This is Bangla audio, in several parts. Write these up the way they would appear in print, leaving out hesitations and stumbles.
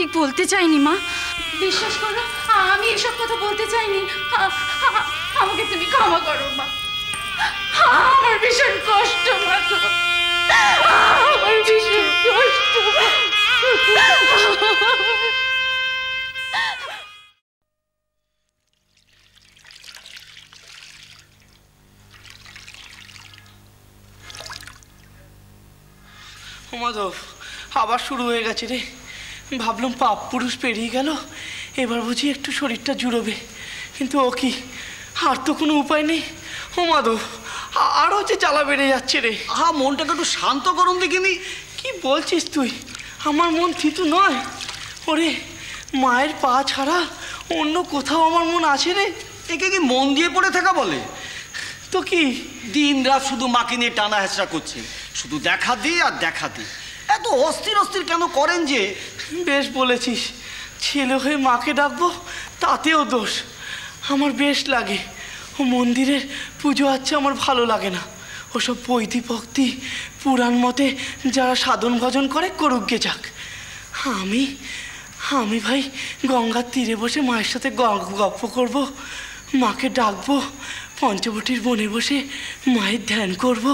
ঠিক বলতে চাইনি মা, বিশ্বাস করো আমি এসব কথা বলতে চাইনি। আমাকে তুমি ক্ষমা করো মা, আমার ভীষণ কষ্ট মা, আমার ভীষণ কষ্ট। মাধব আবার শুরু হয়ে গেছে রে। ভাবলাম পাপ পুরুষ পেরিয়ে গেল, এবার বুঝি একটু শরীরটা জুড়োবে, কিন্তু ও কি, আর তো কোনো উপায় নেই। ও মাধব আরও যে জ্বালা বেড়ে যাচ্ছে রে। মনটাকে একটু শান্ত করুন দেখিনি। কি বলছিস তুই? আমার মন থিতু নয় ওরে, মায়ের পা ছাড়া অন্য কোথাও আমার মন আছে রে? একে কি মন দিয়ে পড়ে থাকা বলে? তো কি দিন রাত শুধু মাকে নিয়ে টানা হেঁচড়া করছে, শুধু দেখা দিই আর দেখা দিই। এত অস্থির অস্থির কেন করেন যে? বেশ বলেছিস, ছেলে হয়ে মাকে ডাকবো তাতেও দোষ। আমার বেশ লাগে, ও মন্দিরের পুজো আচ্ছা আমার ভালো লাগে না। ওসব বৈদি ভক্তি পুরাণ মতে যারা সাধন ভজন করে করুক গে যাক। আমি ভাই গঙ্গার তীরে বসে মায়ের সাথে গল্প করব, মাকে ডাকবো, পঞ্চবটির বনে বসে মায়ের ধ্যান করব,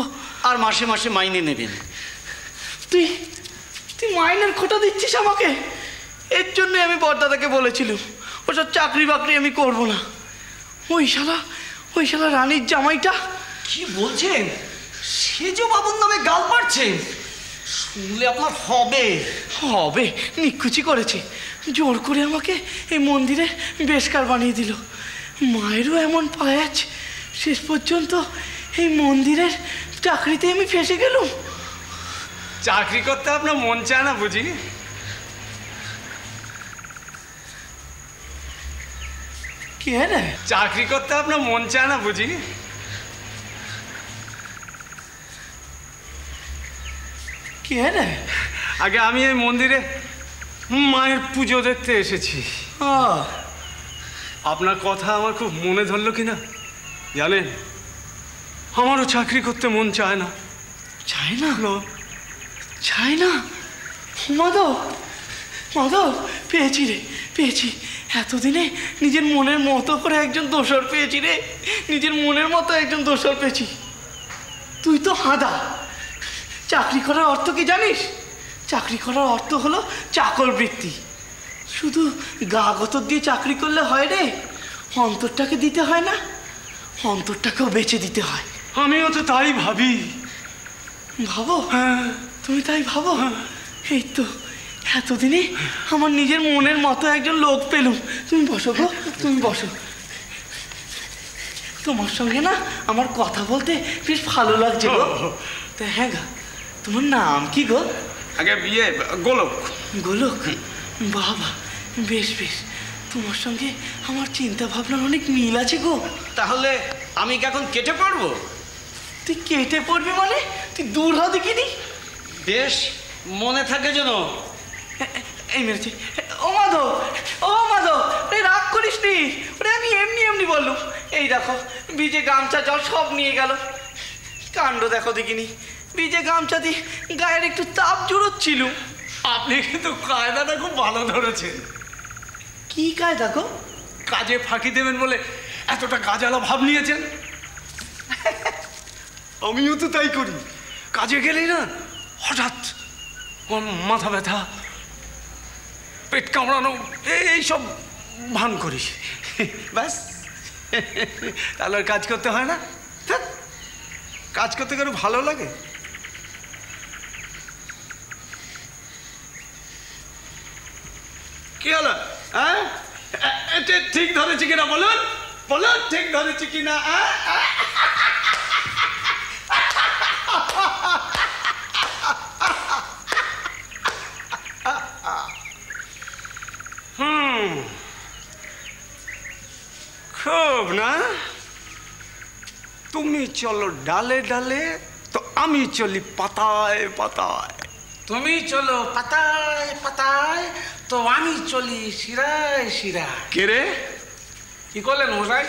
আর মাসে মাসে মাইনে নেবেন। তুই মাইনের খোঁটা দিচ্ছিস আমাকে? এর জন্যে আমি বড়দাদাকে বলেছিলাম ওসব চাকরি বাকরি আমি করব না। ওই শালা রানীর জামাইটা। কি বলছেন? সেজ বাবুর নামে গাল পাড়ছেন? শুনলে আপনার হবে নিকুচি করেছে, জোর করে আমাকে এই মন্দিরে বেশকার বানিয়ে দিল। মায়েরও এমন পায়াজ, শেষ পর্যন্ত এই মন্দিরের চাকরিতে আমি ফেসে গেলাম। চাকরি করতে আপনার মন চায় না বুঝি? কে রে? চাকরি করতে আপনার মন চায় না বুঝি? কে রে? আগে আমি এই মন্দিরে মায়ের পুজো দেখতে এসেছি। আপনার কথা আমার খুব মনে ধরলো কিনা জানেন, আমারও চাকরি করতে মন চায় না। চায় না? চায় না? মাধব পেয়েছি রে, পেয়েছি। এতদিনে নিজের মনের মতো করে একজন দোসর পেয়েছি রে, নিজের মনের মতো একজন দোসর পেয়েছি। তুই তো হাঁদা। চাকরি করার অর্থ কি জানিস? চাকরি করার অর্থ হলো চাকর বৃত্তি। শুধু গা গতর দিয়ে চাকরি করলে হয় রে, অন্তরটাকে দিতে হয় না, অন্তরটাকেও বেচে দিতে হয়। আমিও তো তাই ভাবি। ভাবো? তুমি তাই ভাবো? এই তো এতদিনে আমার নিজের মনের মতো একজন লোক পেলুম। তুমি বসো গো, তুমি বসো। তোমার সঙ্গে না আমার কথা বলতে বেশ ভালো লাগছে গো। তা হ্যাঁ গা, তোমার নাম কি গো? আগে গোলক। গোলক? বাবা, বেশ বেশ, তোমার সঙ্গে আমার চিন্তা ভাবনার অনেক মিল আছে গো। তাহলে আমি কি এখন কেটে পড়বো? তুই কেটে পড়বি মানে? তুই দূর হ দেখিনি। বেশ, মনে থাকে যেন। এই মেরেছে। ও মাধব রাগ করিস নি, ওরে আমি এমনি বললুম। এই দেখো ভিজে গামছা জল সব নিয়ে গেল। কাণ্ড দেখো দেখিনি, ভিজে গামছা দিয়ে গায়ের একটু তাপ জুড়োচ্ছিল। আপনি কিন্তু কায়দাটা খুব ভালো ধরেছেন। কি কায়দা গো? কাজে ফাঁকি দেবেন বলে এতটা কাজালা ভাব নিয়েছেন। আমিও তো তাই করি, কাজে গেলেই না হঠাৎ মাথা ব্যথা, পেট কামড়ানো, এইসব ভান করি। ব্যাস, তাহলে আর কাজ করতে হয় না। কাজ করতে গেলে ভালো লাগে। কি হলো? হ্যাঁ, ঠিক ধরেছি কিনা বলুন, ঠিক ধরেছি কিনা? খুব না? তুমি চলো ডালে ডালে, তো আমি চলি পাতায় পাতায়। তুমি চলো পাতায় পাতায়, তো আমি চলি শিরায় শিরায়। কে রে? কি করলেন মশাই?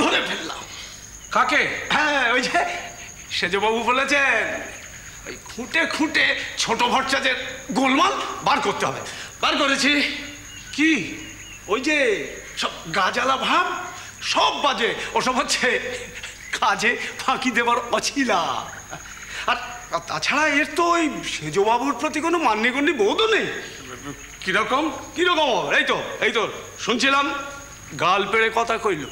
ধরে ফেললাম। কাকে? হ্যাঁ, ওই যে সেজবাবু বলেছেন ওই খুঁটে খুঁটে ছোট ভট্টাচার্যের গোলমাল বার করতে হবে। বার করেছি। কি? ওই যে সব গাজালা ভাব, সব বাজে, ওসব হচ্ছে কাজে ফাঁকি দেবার অছিলা। আর তাছাড়া এর তো ওই সেজবাবুর প্রতি কোনো মান্যগণ্যি বোধও নেই। কিরকম কিরকম? এই তো শুনছিলাম গাল পেড়ে কথা কইল,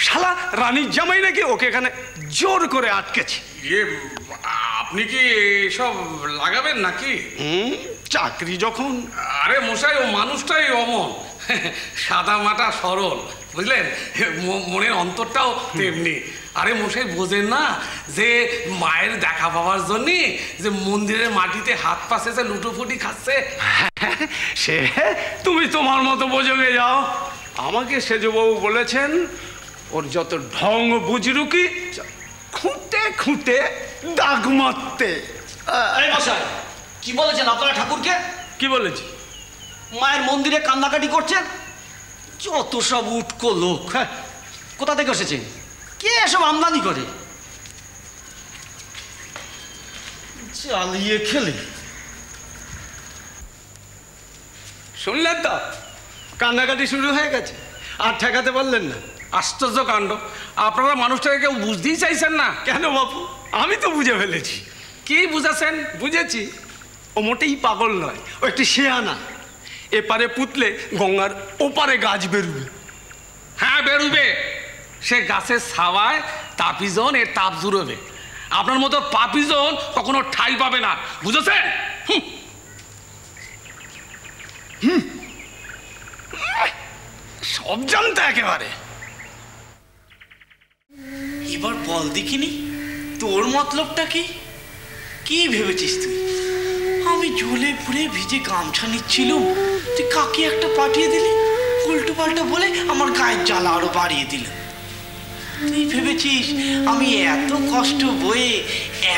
শালা রানীর জামাই নাকি ওকে এখানে জোর করে আটকেছে। আপনি কি এসব লাগাবেন নাকি? চাকরি যখন। আরে মশাই, ও মানুষটাই অমন, সাদা মাটা সরল, বুঝলেন? মনের অন্তরটাও তেমনি। আরে মশাই বোঝেন না যে মায়ের দেখা পাওয়ার জন্য যে মন্দিরের মাটিতে হাত পাশে যে লুটোপুটি খাচ্ছে? সে তুমি তোমার মতো বোঝে যাও। আমাকে সেজবাবু বলেছেন ওর যত ঢং বুজরুকি খুঁটে খুঁটে দাগ মারতে। এই মশাই, কি বলেছেন আপনারা ঠাকুরকে? কি বলেছি? মায়ের মন্দিরে কান্নাকাটি করছেন? যত সব উটকো লোক। হ্যাঁ, কোথা থেকে এসেছে? কে এসব আমদানি করে? চালিয়ে খেলে। শুনলেন তো, কান্নাকাটি শুরু হয়ে গেছে, আর ঠেকাতে পারলেন না। আশ্চর্য কাণ্ড, আপনারা মানুষটাকে কেউ বুঝতেই চাইছেন না। কেন বাপু? আমি তো বুঝে ফেলেছি। কি বুঝেছেন? বুঝেছি, ও মোটেই পাগল নয়, ও একটি শেয়ানা। এপারে পুতলে গঙ্গার ওপারে গাছ বেরোবে। হ্যাঁ, বেরুবে। সে গাছের ছাওয়ায় তাপিজন এর তাপ জুড়বে। আপনার মতো পাপিজন কখনো ঠাই পাবে না, বুঝেছেন? সব জানতে একেবারে। এবার বল দেখিনি, তোর মতলবটা কি? কি ভেবেছিস তুই? আমি ঝুলে পুড়ে ভিজে গামছা নিচ্ছিলুম, তুই কাকে একটা পাঠিয়ে দিলি, উল্টো পাল্টা বলে আমার গায়ের জ্বালা আরো বাড়িয়ে দিল। তুই ভেবেছিস আমি এত কষ্ট বয়ে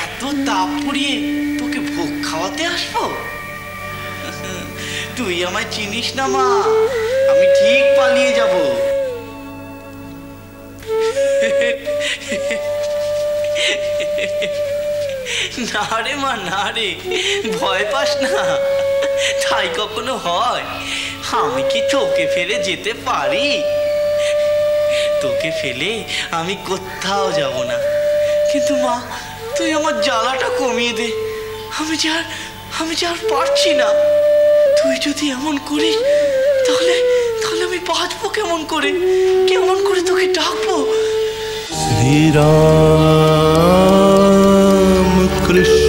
এত তাপ পুড়িয়ে তোকে ভোগ খাওয়াতে আসবো? তুই আমায় চিনিস না মা, আমি ঠিক পালিয়ে যাব। না রে মা, না রে, ভয় পাস না, তাই কখনো হয়? আমি কি তোকে ফেলে যেতে পারি? তোকে ফেলে আমি কোথাও যাব না, কিন্তু মা তুই আমার জ্বালাটা কমিয়ে দে। আমি যে আর পারছি না। তুই যদি এমন করিস তাহলে আমি বাঁচবো কেমন করে তোকে ডাকবো? শ্রীরাম কৃষ্ণ